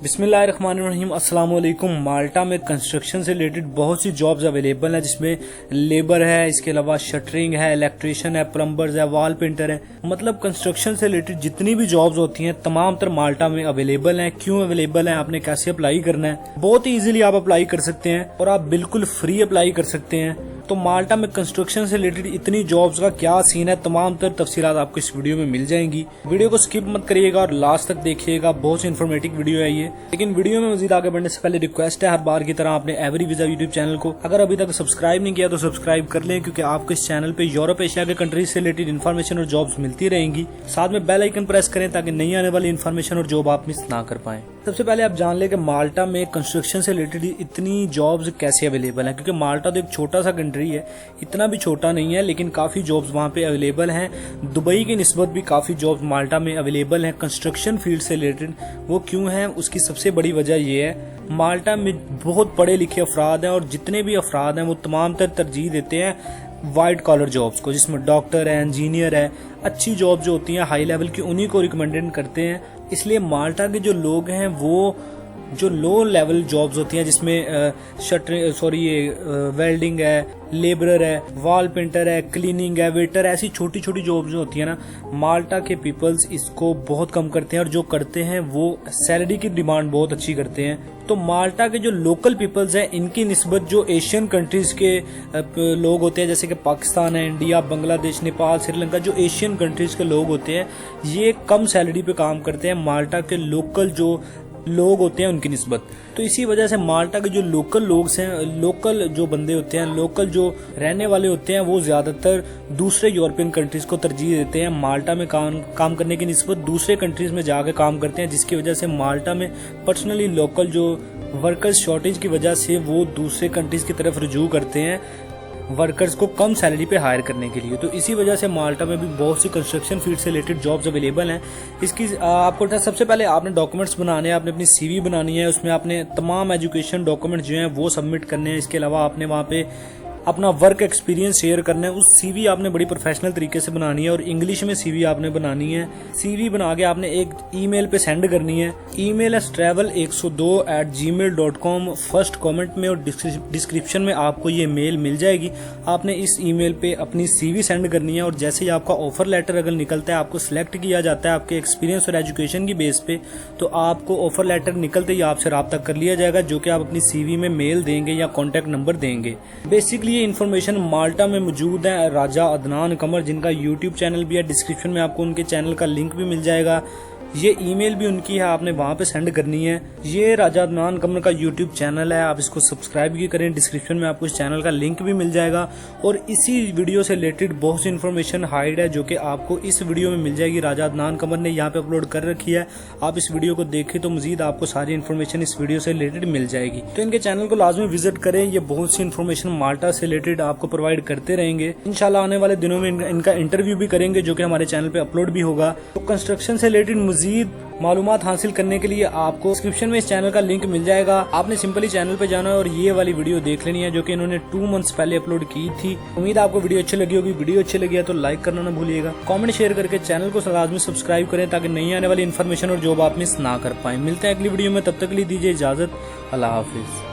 बिस्मिल्लाहिर्रहमानिर्रहीम अस्सलाम वालेकुम। माल्टा में कंस्ट्रक्शन से रिलेटेड बहुत सी जॉब्स अवेलेबल हैं, जिसमें लेबर है, इसके अलावा शटरिंग है, इलेक्ट्रिशियन है, प्लम्बर्स है, वॉल पेंटर है। मतलब कंस्ट्रक्शन से रिलेटेड जितनी भी जॉब्स होती हैं तमाम तर माल्टा में अवेलेबल हैं। क्यों अवेलेबल हैं, आपने कैसे अप्लाई करना है, बहुत ही इजीली आप अप्लाई कर सकते हैं और आप बिल्कुल फ्री अप्लाई कर सकते हैं। तो माल्टा में कंस्ट्रक्शन से रिलेटेड इतनी जॉब्स का क्या सीन है, तमाम तर तफसीलात आपको इस वीडियो में मिल जाएंगी। वीडियो को स्किप मत करिएगा और लास्ट तक देखिएगा, बहुत सी इन्फॉर्मेटिव वीडियो है ये। लेकिन वीडियो में मजीद आगे बढ़ने से पहले रिक्वेस्ट है, हर बार की तरह आपने एवरी वीजा यूट्यूब चैनल को अगर अभी तक सब्सक्राइब नहीं किया तो सब्सक्राइब कर लें, क्योंकि आपको इस चैनल पे यूरोप एशिया के कंट्रीज से रिलेटेड इन्फॉर्मेशन और जॉब्स मिलती रहेंगी। साथ में बेल आइकन प्रेस करें ताकि नई आने वाली इन्फॉर्मेशन और जॉब आप मिस ना कर पाएं। सबसे पहले आप जान लें कि माल्टा में कंस्ट्रक्शन से रिलेटेड इतनी जॉब्स कैसे अवेलेबल हैं, क्योंकि माल्टा तो एक छोटा सा कंट्री है, इतना भी छोटा नहीं है, लेकिन काफी जॉब्स वहां पे अवेलेबल हैं। दुबई की निस्बत भी काफी जॉब्स माल्टा में अवेलेबल हैं कंस्ट्रक्शन फील्ड से रिलेटेड। वो क्यों है, उसकी सबसे बड़ी वजह यह है, माल्टा में बहुत पढ़े लिखे अफराद हैं और जितने भी अफराद हैं वो तमाम तरजीह देते हैं वाइट कॉलर जॉब्स को, जिसमें डॉक्टर है, इंजीनियर है, अच्छी जॉब जो होती हैं हाई लेवल की, उन्हीं को रिकमेंडेड करते हैं। इसलिए माल्टा के जो लोग हैं वो जो लो लेवल जॉब्स होती हैं, जिसमें वेल्डिंग है, लेबरर है, वॉल पेंटर है, क्लीनिंग है, वेटर, ऐसी छोटी छोटी जॉब्स जो होती है ना, माल्टा के पीपल्स इसको बहुत कम करते हैं और जो करते हैं वो सैलरी की डिमांड बहुत अच्छी करते हैं। तो माल्टा के जो लोकल पीपल्स हैं इनकी निस्बत जो एशियन कंट्रीज के लोग होते हैं, जैसे कि पाकिस्तान है, इंडिया, बांग्लादेश, नेपाल, श्रीलंका, जो एशियन कंट्रीज के लोग होते हैं ये कम सैलरी पे काम करते हैं माल्टा के लोकल जो लोग होते हैं उनकी निस्बत। तो इसी वजह से माल्टा के जो लोकल लोग हैं, लोकल जो बंदे होते हैं, लोकल जो रहने वाले होते हैं, वो ज्यादातर दूसरे यूरोपियन कंट्रीज को तरजीह देते हैं। माल्टा में काम करने की निस्बत दूसरे कंट्रीज में जाकर काम करते हैं, जिसकी वजह से माल्टा में पर्सनली लोकल जो वर्कर्स शॉर्टेज की वजह से वो दूसरे कंट्रीज की तरफ रुजू करते हैं वर्कर्स को कम सैलरी पे हायर करने के लिए। तो इसी वजह से माल्टा में भी बहुत सी कंस्ट्रक्शन फील्ड से रिलेटेड जॉब्स अवेलेबल हैं। इसकी आपको सबसे पहले आपने डॉक्यूमेंट्स बनाने हैं, आपने अपनी सीवी बनानी है, उसमें आपने तमाम एजुकेशन डॉक्यूमेंट्स जो हैं वो सबमिट करने हैं। इसके अलावा आपने वहाँ पे अपना वर्क एक्सपीरियंस शेयर करना है। उस सीवी आपने बड़ी प्रोफेशनल तरीके से बनानी है और इंग्लिश में सीवी आपने बनानी है। सीवी बना के आपने एक ईमेल पे सेंड करनी है। ईमेल है travel102@gmail.com। फर्स्ट कमेंट में और डिस्क्रिप्शन में आपको ये मेल मिल जाएगी। आपने इस ईमेल पे अपनी सीवी सेंड करनी है और जैसे ही आपका ऑफर लेटर अगर निकलता है, आपको सिलेक्ट किया जाता है आपके एक्सपीरियंस और एजुकेशन की बेस पे, तो आपको ऑफर लेटर निकलते ही आपसे रब्ता कर लिया जाएगा, जो कि आप अपनी सीवी में मेल देंगे या कॉन्टेक्ट नंबर देंगे। बेसिकली ये इन्फॉर्मेशन माल्टा में मौजूद है राजा अदनान कमर, जिनका यूट्यूब चैनल भी है। डिस्क्रिप्शन में आपको उनके चैनल का लिंक भी मिल जाएगा। ये ईमेल भी उनकी है, आपने वहां पे सेंड करनी है। ये राजा अदनान कमर का यूट्यूब चैनल है, आप इसको सब्सक्राइब भी करें। डिस्क्रिप्शन में आपको इस चैनल का लिंक भी मिल जाएगा और इसी वीडियो से रिलेटेड बहुत सी इन्फॉर्मेशन हाइड है जो कि आपको इस वीडियो में मिल जाएगी। राजा अदनान कमर ने यहाँ पे अपलोड कर रखी है, आप इस वीडियो को देखें तो मजीद आपको सारी इन्फॉर्मेशन इस वीडियो से रिलेटेड मिल जाएगी। तो इनके चैनल को लाजमी विजिट करें, ये बहुत सी इन्फॉर्मेशन माल्टा से रिलेटेड आपको प्रोवाइड करते रहेंगे। इंशाल्लाह आने वाले दिनों में इनका इंटरव्यू भी करेंगे, जो कि हमारे चैनल पे अपलोड भी होगा। तो कंस्ट्रक्शन से रिलेटेड मजीद मालूमात हासिल करने के लिए आपको डिस्क्रिप्शन में इस चैनल का लिंक मिल जाएगा। आपने सिंपली चैनल पे जाना है और ये वाली वीडियो देख लेनी है, जो कि इन्होंने 2 मंथ्स पहले अपलोड की थी। उम्मीद आपको वीडियो अच्छी लगी होगी। वीडियो अच्छी लगी है तो लाइक करना ना भूलिएगा, कमेंट शेयर करके चैनल को लाजमी सब्सक्राइब करें ताकि नई आने वाली इन्फॉर्मेशन और जॉब आप मिस ना कर पाए। मिलते हैं अगली वीडियो में, तब तक के लिए दीजिए इजाजत। अल्लाह हाफिज।